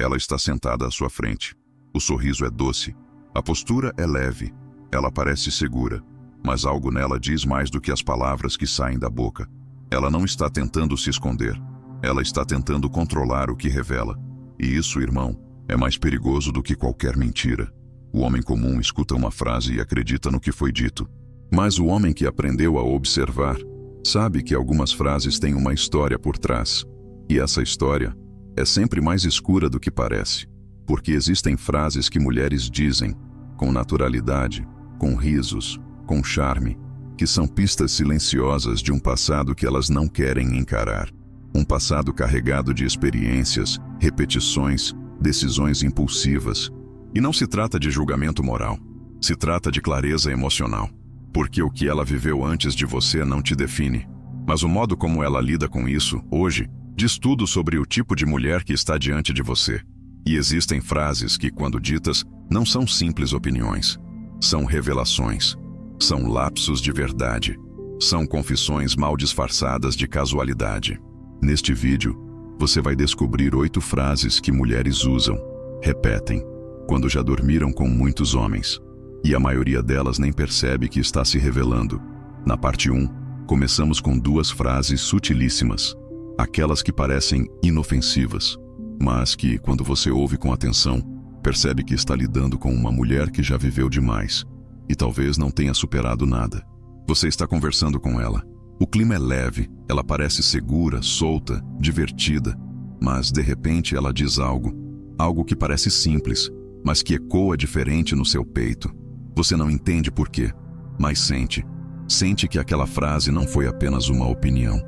Ela está sentada à sua frente. O sorriso é doce. A postura é leve. Ela parece segura. Mas algo nela diz mais do que as palavras que saem da boca. Ela não está tentando se esconder. Ela está tentando controlar o que revela. E isso, irmão, é mais perigoso do que qualquer mentira. O homem comum escuta uma frase e acredita no que foi dito. Mas o homem que aprendeu a observar sabe que algumas frases têm uma história por trás. E essa história é sempre mais escura do que parece. Porque existem frases que mulheres dizem, com naturalidade, com risos, com charme, que são pistas silenciosas de um passado que elas não querem encarar. Um passado carregado de experiências, repetições, decisões impulsivas. E não se trata de julgamento moral. Se trata de clareza emocional. Porque o que ela viveu antes de você não te define. Mas o modo como ela lida com isso, hoje, diz tudo sobre o tipo de mulher que está diante de você. E existem frases que, quando ditas, não são simples opiniões. São revelações. São lapsos de verdade. São confissões mal disfarçadas de casualidade. Neste vídeo, você vai descobrir 8 frases que mulheres usam, repetem, quando já dormiram com muitos homens. E a maioria delas nem percebe que está se revelando. Na parte 1, começamos com 2 frases sutilíssimas. Aquelas que parecem inofensivas, mas que, quando você ouve com atenção, percebe que está lidando com uma mulher que já viveu demais e talvez não tenha superado nada. Você está conversando com ela. O clima é leve, ela parece segura, solta, divertida, mas de repente ela diz algo que parece simples, mas que ecoa diferente no seu peito. Você não entende por quê, mas sente que aquela frase não foi apenas uma opinião,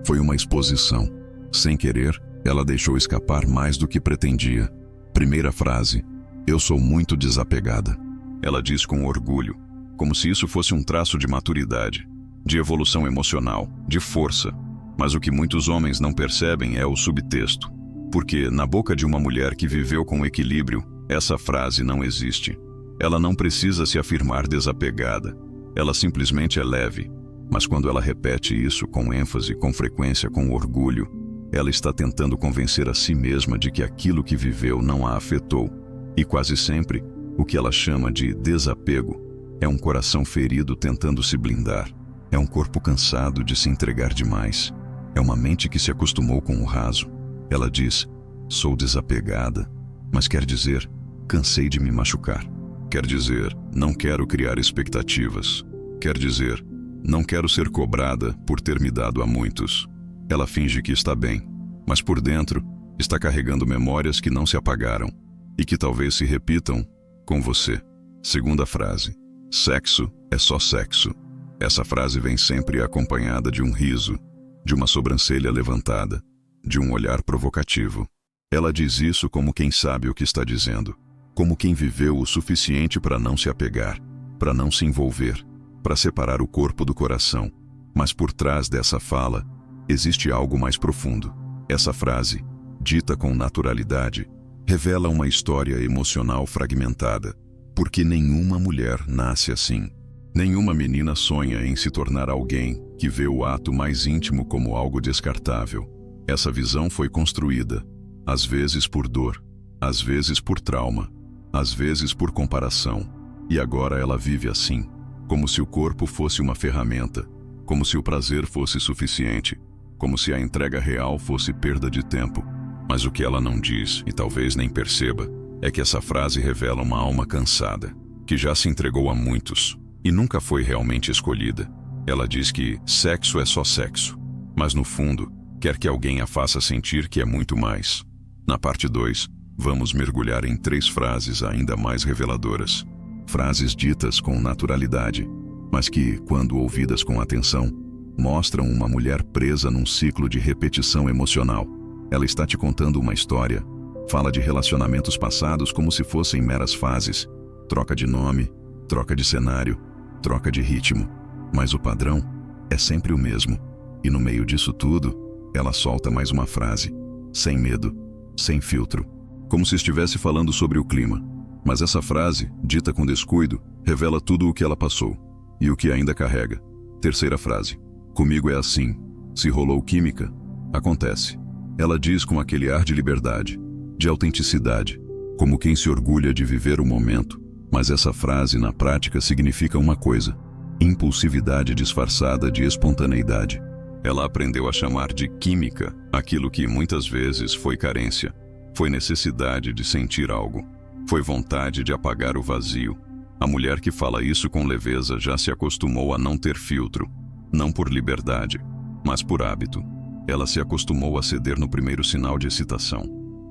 foi uma exposição. Sem querer, ela deixou escapar mais do que pretendia. Primeira frase: eu sou muito desapegada. Ela diz com orgulho, como se isso fosse um traço de maturidade, de evolução emocional, de força. Mas o que muitos homens não percebem é o subtexto. Porque, na boca de uma mulher que viveu com equilíbrio, essa frase não existe. Ela não precisa se afirmar desapegada. Ela simplesmente é leve. Mas quando ela repete isso com ênfase, com frequência, com orgulho, ela está tentando convencer a si mesma de que aquilo que viveu não a afetou. E quase sempre, o que ela chama de desapego é um coração ferido tentando se blindar. É um corpo cansado de se entregar demais. É uma mente que se acostumou com o raso. Ela diz, sou desapegada, mas quer dizer, cansei de me machucar. Quer dizer, não quero criar expectativas. Quer dizer, não quero ser cobrada por ter me dado a muitos. Ela finge que está bem, mas por dentro está carregando memórias que não se apagaram e que talvez se repitam com você. Segunda frase: sexo é só sexo. Essa frase vem sempre acompanhada de um riso, de uma sobrancelha levantada, de um olhar provocativo. Ela diz isso como quem sabe o que está dizendo, como quem viveu o suficiente para não se apegar, para não se envolver, para separar o corpo do coração. Mas por trás dessa fala, existe algo mais profundo. Essa frase, dita com naturalidade, revela uma história emocional fragmentada, porque nenhuma mulher nasce assim. Nenhuma menina sonha em se tornar alguém que vê o ato mais íntimo como algo descartável. Essa visão foi construída, às vezes por dor, às vezes por trauma, às vezes por comparação. E agora ela vive assim, como se o corpo fosse uma ferramenta, como se o prazer fosse suficiente, como se a entrega real fosse perda de tempo. Mas o que ela não diz, e talvez nem perceba, é que essa frase revela uma alma cansada, que já se entregou a muitos e nunca foi realmente escolhida. Ela diz que sexo é só sexo, mas no fundo, quer que alguém a faça sentir que é muito mais. Na parte 2, vamos mergulhar em 3 frases ainda mais reveladoras. Frases ditas com naturalidade, mas que, quando ouvidas com atenção, mostram uma mulher presa num ciclo de repetição emocional. Ela está te contando uma história, fala de relacionamentos passados como se fossem meras fases, troca de nome, troca de cenário, troca de ritmo, mas o padrão é sempre o mesmo. E no meio disso tudo, ela solta mais uma frase, sem medo, sem filtro, como se estivesse falando sobre o clima. Mas essa frase, dita com descuido, revela tudo o que ela passou e o que ainda carrega. Terceira frase: comigo é assim. Se rolou química, acontece. Ela diz com aquele ar de liberdade. de autenticidade, como quem se orgulha de viver o momento. Mas essa frase, na prática, significa uma coisa: impulsividade disfarçada de espontaneidade. Ela aprendeu a chamar de química aquilo que muitas vezes foi carência. Foi necessidade de sentir algo. Foi vontade de apagar o vazio. A mulher que fala isso com leveza já se acostumou a não ter filtro. Não por liberdade, mas por hábito. Ela se acostumou a ceder no primeiro sinal de excitação,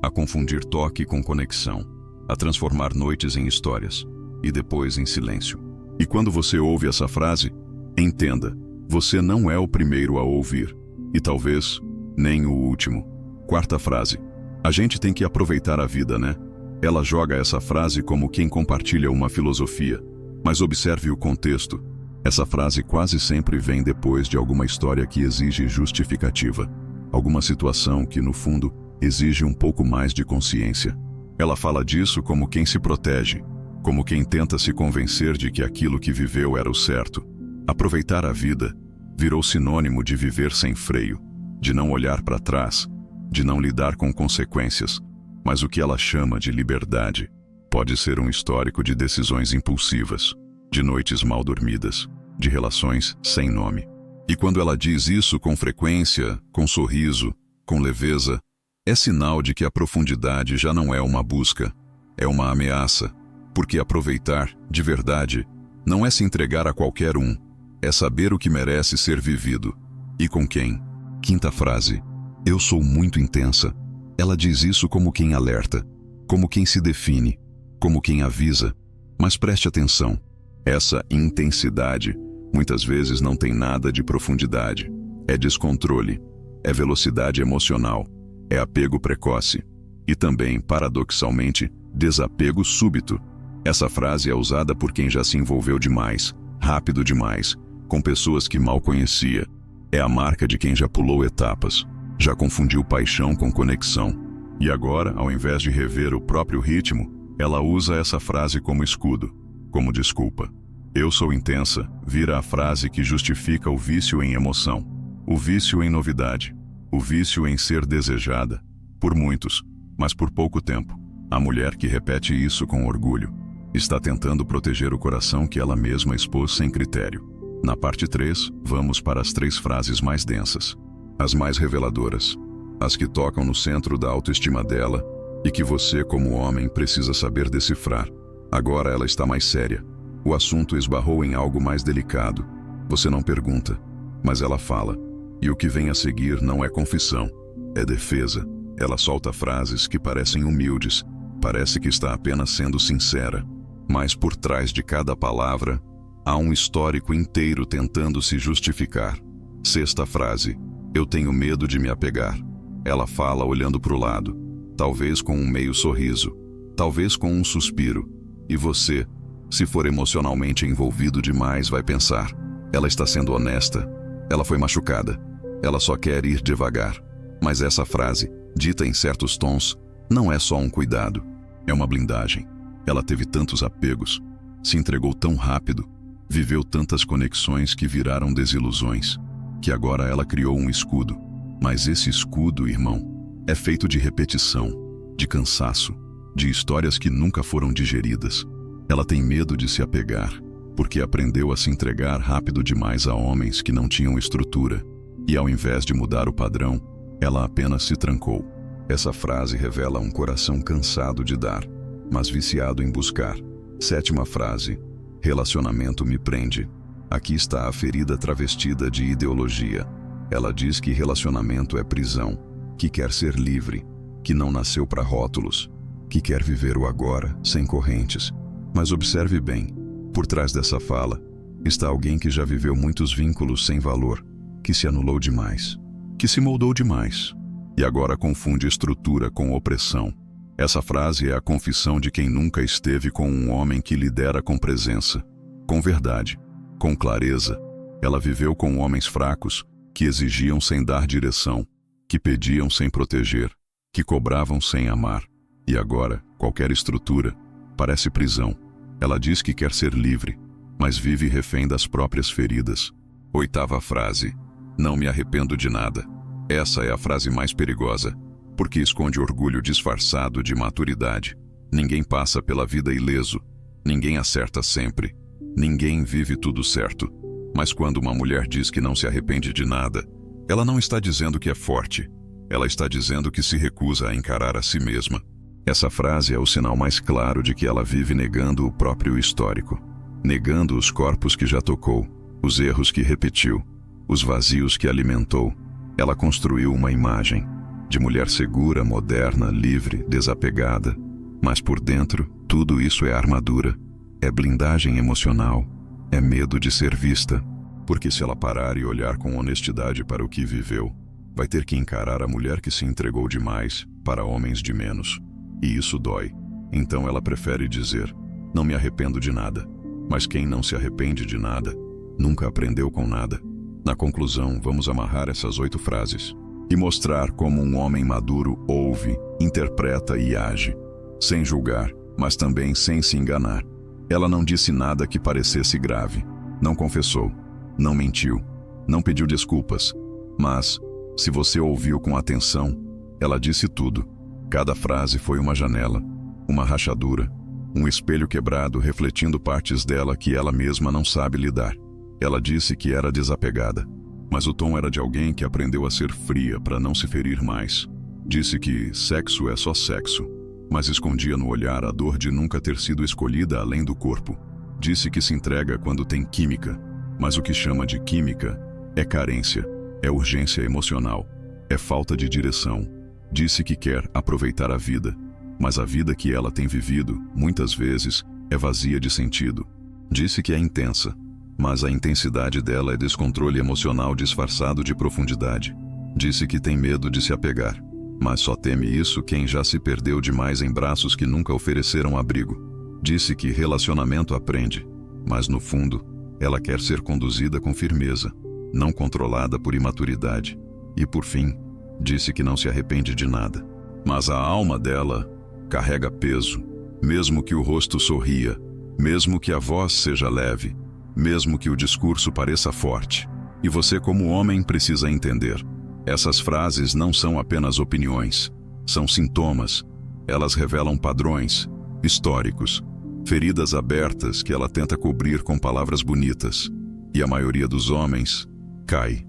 a confundir toque com conexão, a transformar noites em histórias e depois em silêncio. E quando você ouve essa frase, entenda, você não é o primeiro a ouvir, e talvez nem o último. Quarta frase: a gente tem que aproveitar a vida, né? Ela joga essa frase como quem compartilha uma filosofia, mas observe o contexto. Essa frase quase sempre vem depois de alguma história que exige justificativa, alguma situação que, no fundo, exige um pouco mais de consciência. Ela fala disso como quem se protege, como quem tenta se convencer de que aquilo que viveu era o certo. Aproveitar a vida virou sinônimo de viver sem freio, de não olhar para trás, de não lidar com consequências. Mas o que ela chama de liberdade pode ser um histórico de decisões impulsivas, de noites mal dormidas, de relações sem nome. E quando ela diz isso com frequência, com sorriso, com leveza, é sinal de que a profundidade já não é uma busca, é uma ameaça. Porque aproveitar, de verdade, não é se entregar a qualquer um, é saber o que merece ser vivido. E com quem? Quinta frase: eu sou muito intensa. Ela diz isso como quem alerta, como quem se define, como quem avisa. Mas preste atenção, essa intensidade muitas vezes não tem nada de profundidade. É descontrole, é velocidade emocional, é apego precoce e também, paradoxalmente, desapego súbito. Essa frase é usada por quem já se envolveu demais, rápido demais, com pessoas que mal conhecia. É a marca de quem já pulou etapas, já confundiu paixão com conexão. E agora, ao invés de rever o próprio ritmo, ela usa essa frase como escudo, como desculpa. Eu sou intensa vira a frase que justifica o vício em emoção, o vício em novidade, o vício em ser desejada, por muitos, mas por pouco tempo. A mulher que repete isso com orgulho está tentando proteger o coração que ela mesma expôs sem critério. Na parte 3, vamos para as 3 frases mais densas, as mais reveladoras, as que tocam no centro da autoestima dela e que você, como homem, precisa saber decifrar. Agora ela está mais séria. O assunto esbarrou em algo mais delicado. Você não pergunta, mas ela fala. E o que vem a seguir não é confissão, é defesa. Ela solta frases que parecem humildes, parece que está apenas sendo sincera. Mas por trás de cada palavra, há um histórico inteiro tentando se justificar. Sexta frase: eu tenho medo de me apegar. Ela fala olhando para o lado, talvez com um meio sorriso, talvez com um suspiro. E você, se for emocionalmente envolvido demais, vai pensar: ela está sendo honesta, ela foi machucada, ela só quer ir devagar. Mas essa frase, dita em certos tons, não é só um cuidado, é uma blindagem. Ela teve tantos apegos, se entregou tão rápido, viveu tantas conexões que viraram desilusões, que agora ela criou um escudo. Mas esse escudo, irmão, é feito de repetição, de cansaço, de histórias que nunca foram digeridas. Ela tem medo de se apegar, porque aprendeu a se entregar rápido demais a homens que não tinham estrutura. E ao invés de mudar o padrão, ela apenas se trancou. Essa frase revela um coração cansado de dar, mas viciado em buscar. Sétima frase: relacionamento me prende. Aqui está a ferida travestida de ideologia. Ela diz que relacionamento é prisão, que quer ser livre, que não nasceu para rótulos, que quer viver o agora, sem correntes. Mas observe bem, por trás dessa fala, está alguém que já viveu muitos vínculos sem valor, que se anulou demais, que se moldou demais, e agora confunde estrutura com opressão. Essa frase é a confissão de quem nunca esteve com um homem que lidera com presença, com verdade, com clareza. Ela viveu com homens fracos, que exigiam sem dar direção, que pediam sem proteger, que cobravam sem amar. E agora, qualquer estrutura parece prisão. Ela diz que quer ser livre, mas vive refém das próprias feridas. Oitava frase: não me arrependo de nada. Essa é a frase mais perigosa. porque esconde orgulho disfarçado de maturidade. Ninguém passa pela vida ileso, ninguém acerta sempre, ninguém vive tudo certo. Mas quando uma mulher diz que não se arrepende de nada, ela não está dizendo que é forte, ela está dizendo que se recusa a encarar a si mesma. Essa frase é o sinal mais claro de que ela vive negando o próprio histórico, negando os corpos que já tocou, os erros que repetiu, os vazios que alimentou. Ela construiu uma imagem de mulher segura, moderna, livre, desapegada. Mas por dentro, tudo isso é armadura, é blindagem emocional, é medo de ser vista. Porque se ela parar e olhar com honestidade para o que viveu, vai ter que encarar a mulher que se entregou demais para homens de menos. E isso dói. Então ela prefere dizer: não me arrependo de nada. Mas quem não se arrepende de nada, nunca aprendeu com nada. Na conclusão, vamos amarrar essas 8 frases e mostrar como um homem maduro ouve, interpreta e age, sem julgar, mas também sem se enganar. Ela não disse nada que parecesse grave, não confessou, não mentiu, não pediu desculpas. Mas, se você ouviu com atenção, ela disse tudo. Cada frase foi uma janela, uma rachadura, um espelho quebrado refletindo partes dela que ela mesma não sabe lidar. Ela disse que era desapegada, mas o tom era de alguém que aprendeu a ser fria para não se ferir mais. Disse que sexo é só sexo, mas escondia no olhar a dor de nunca ter sido escolhida além do corpo. Disse que se entrega quando tem química, mas o que chama de química é carência, é urgência emocional, é falta de direção. Disse que quer aproveitar a vida, mas a vida que ela tem vivido, muitas vezes, é vazia de sentido. Disse que é intensa, mas a intensidade dela é descontrole emocional disfarçado de profundidade. Disse que tem medo de se apegar, mas só teme isso quem já se perdeu demais em braços que nunca ofereceram abrigo. Disse que relacionamento aprende, mas no fundo, ela quer ser conduzida com firmeza, não controlada por imaturidade. E por fim, disse que não se arrepende de nada. Mas a alma dela carrega peso, mesmo que o rosto sorria, mesmo que a voz seja leve, mesmo que o discurso pareça forte. E você, como homem, precisa entender. Essas frases não são apenas opiniões, são sintomas. Elas revelam padrões históricos, feridas abertas que ela tenta cobrir com palavras bonitas. E a maioria dos homens cai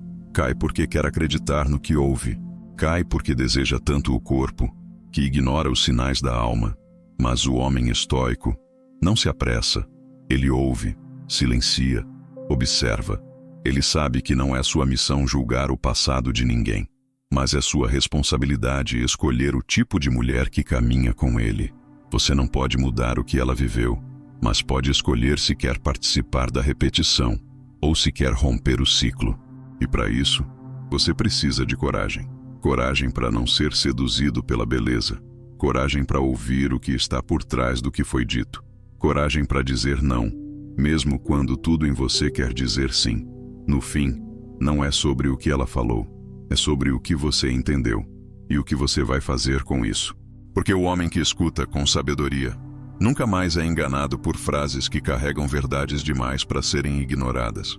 porque quer acreditar no que ouve. Cai porque deseja tanto o corpo, que ignora os sinais da alma. Mas o homem estoico não se apressa. Ele ouve, silencia, observa. Ele sabe que não é sua missão julgar o passado de ninguém, mas é sua responsabilidade escolher o tipo de mulher que caminha com ele. Você não pode mudar o que ela viveu, mas pode escolher se quer participar da repetição ou se quer romper o ciclo. E para isso, você precisa de coragem. Coragem para não ser seduzido pela beleza. Coragem para ouvir o que está por trás do que foi dito. Coragem para dizer não, mesmo quando tudo em você quer dizer sim. No fim, não é sobre o que ela falou, é sobre o que você entendeu e o que você vai fazer com isso. Porque o homem que escuta com sabedoria nunca mais é enganado por frases que carregam verdades demais para serem ignoradas.